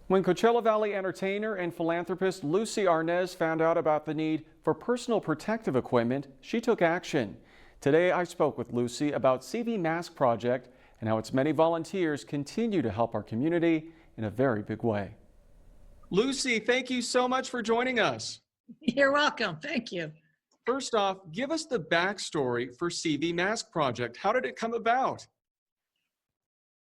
When Coachella Valley entertainer and philanthropist Lucy Arnez found out about the need for personal protective equipment, she took action. Today, I spoke with Lucy about CV Mask Project and how its many volunteers continue to help our community in a very big way. Lucy, thank you so much for joining us. You're welcome. Thank you. First off, give us the backstory for CV Mask Project. How did it come about?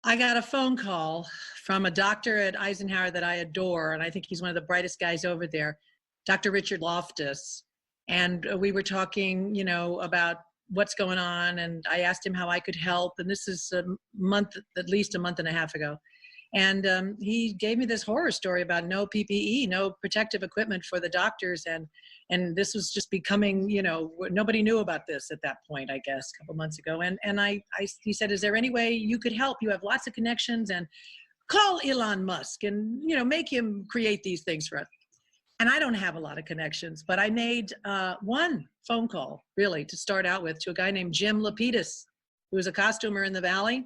I got a phone call from a doctor at Eisenhower that I adore, and I think he's one of the brightest guys over there, Dr. Richard Loftus. And we were talking, about what's going on, and I asked him how I could help. And this is at least a month and a half ago. And he gave me this horror story about no PPE, no protective equipment for the doctors. And this was just becoming, nobody knew about this at that point, I guess, a couple months ago. And he said, is there any way you could help? You have lots of connections, and call Elon Musk and, make him create these things for us. And I don't have a lot of connections, but I made one phone call, really, to start out with, to a guy named Jim Lapidus, who was a costumer in the Valley.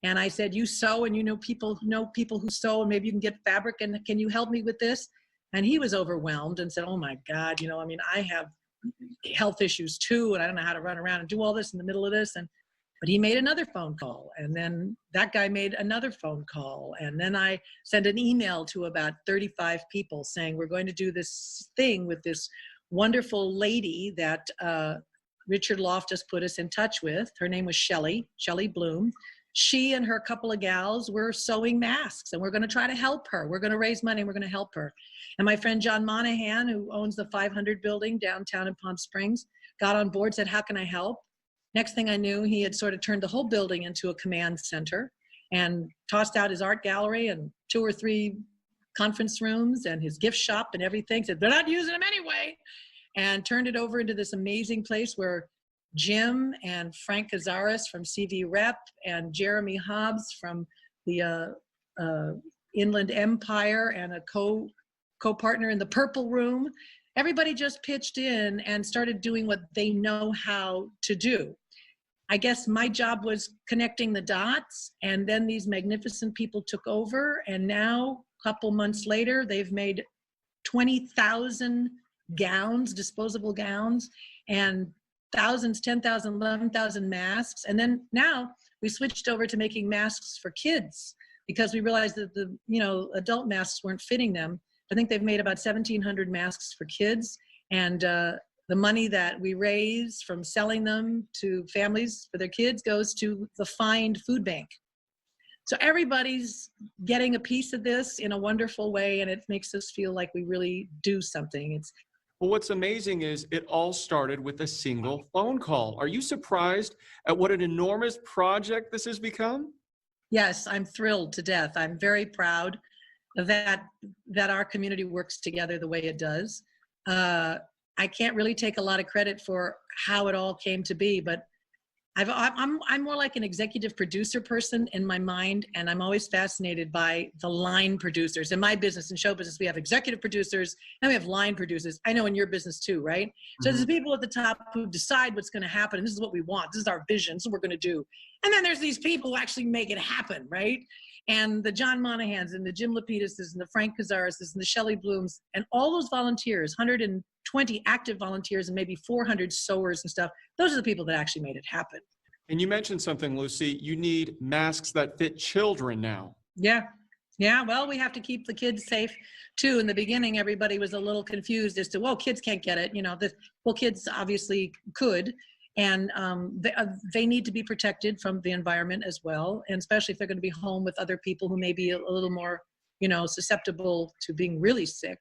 And I said, you sew, and you know people who sew, and maybe you can get fabric, and can you help me with this? And he was overwhelmed and said, oh my God, I have health issues too, and I don't know how to run around and do all this in the middle of this. But he made another phone call, and then that guy made another phone call. And then I sent an email to about 35 people saying, we're going to do this thing with this wonderful lady that Richard Loftus put us in touch with. Her name was Shelley Bloom. She and her couple of gals were sewing masks, and we're going to try to help her. We're going to raise money, and we're going to help her. And my friend John Monahan, who owns the 500 building downtown in Palm Springs, got on board, said, how can I help? Next thing I knew, he had sort of turned the whole building into a command center and tossed out his art gallery and 2 or 3 conference rooms and his gift shop and everything. Said, they're not using them anyway. And turned it over into this amazing place where Jim and Frank Cazares from Cvqa and Jeremy Hobbs from the Inland Empire and a co-partner in the Purple Room, everybody just pitched in and started doing what they know how to do. I guess my job was connecting the dots, and then these magnificent people took over, and now, a couple months later, they've made 20,000 gowns, disposable gowns, and thousands, 10,000, 11,000 masks. And then now we switched over to making masks for kids because we realized that the adult masks weren't fitting them. I think they've made about 1,700 masks for kids, and the money that we raise from selling them to families for their kids goes to the Find Food Bank. So everybody's getting a piece of this in a wonderful way, and it makes us feel like we really do something. Well, what's amazing is it all started with a single phone call. Are you surprised at what an enormous project this has become? Yes, I'm thrilled to death. I'm very proud that our community works together the way it does. I can't really take a lot of credit for how it all came to be, but I'm more like an executive producer person in my mind, and I'm always fascinated by the line producers. In my business, in show business, we have executive producers and we have line producers. I know in your business too, right? So there's people at the top who decide what's going to happen, and this is what we want. This is our vision. This is what we're going to do. And then there's these people who actually make it happen, right? And the John Monahans and the Jim Lapiduses and the Frank Cazares and the Shelley Blooms and all those volunteers, 120 active volunteers and maybe 400 sewers and stuff. Those are the people that actually made it happen. And you mentioned something, Lucy. You need masks that fit children now. Yeah. Well, we have to keep the kids safe too. In the beginning, everybody was a little confused as to, well, kids can't get it. Kids obviously could. And they need to be protected from the environment as well, and especially if they're going to be home with other people who may be a little more, susceptible to being really sick.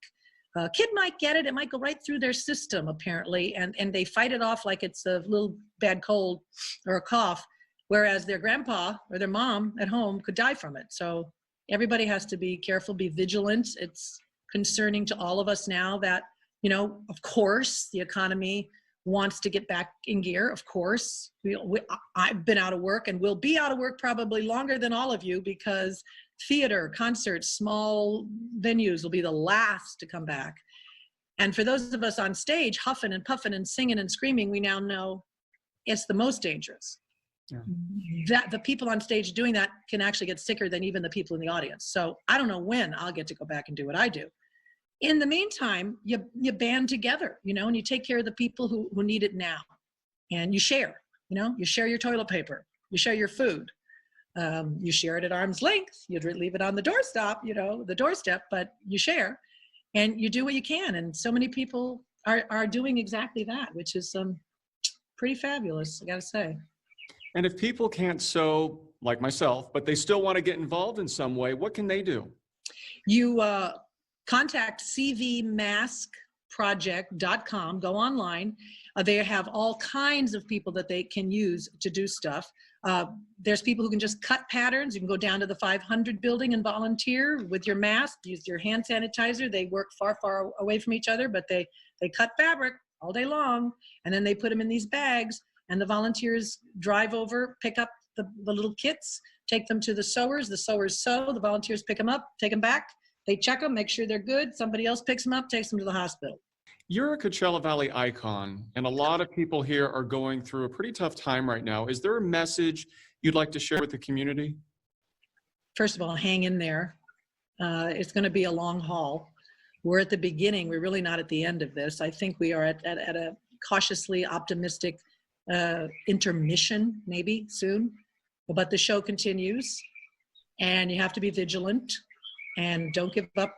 Kid might get it. It might go right through their system, apparently, and they fight it off like it's a little bad cold or a cough, whereas their grandpa or their mom at home could die from it. So everybody has to be careful, be vigilant. It's concerning to all of us now that, of course, the economy wants to get back in gear, of course. I've been out of work and will be out of work probably longer than all of you, because theater, concerts, small venues will be the last to come back. And for those of us on stage, huffing and puffing and singing and screaming, we now know it's the most dangerous. Yeah. that the people on stage doing that can actually get sicker than even the people in the audience. So I don't know when I'll get to go back and do what I do. In the meantime, you band together, and you take care of the people who need it now. And you share, you share your toilet paper, you share your food. You share it at arm's length. You'd leave it on the doorstep, but you share and you do what you can. And so many people are doing exactly that, which is pretty fabulous, I gotta say. And if people can't sew like myself, but they still want to get involved in some way, what can they do? You contact cvmaskproject.com, go online. They have all kinds of people that they can use to do stuff. There's people who can just cut patterns. You can go down to the 500 building and volunteer with your mask, use your hand sanitizer. They work far, far away from each other, but they cut fabric all day long, and then they put them in these bags, and the volunteers drive over, pick up the little kits, take them to the sewers sew, the volunteers pick them up, take them back, they check them, make sure they're good, somebody else picks them up, takes them to the hospital. You're a Coachella Valley icon, and a lot of people here are going through a pretty tough time right now. Is there a message you'd like to share with the community? First of all, hang in there. It's going to be a long haul. We're at the beginning. We're really not at the end of this. I think we are at a cautiously optimistic intermission, maybe soon. But the show continues, and you have to be vigilant, and don't give up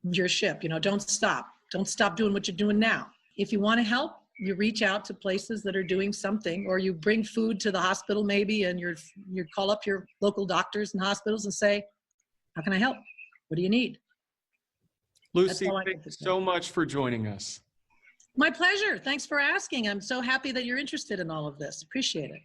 your ship. Don't stop. Don't stop doing what you're doing now. If you want to help, you reach out to places that are doing something, or you bring food to the hospital maybe, and you call up your local doctors and hospitals and say, how can I help? What do you need? Lucy, thank you so much for joining us. My pleasure. Thanks for asking. I'm so happy that you're interested in all of this. Appreciate it.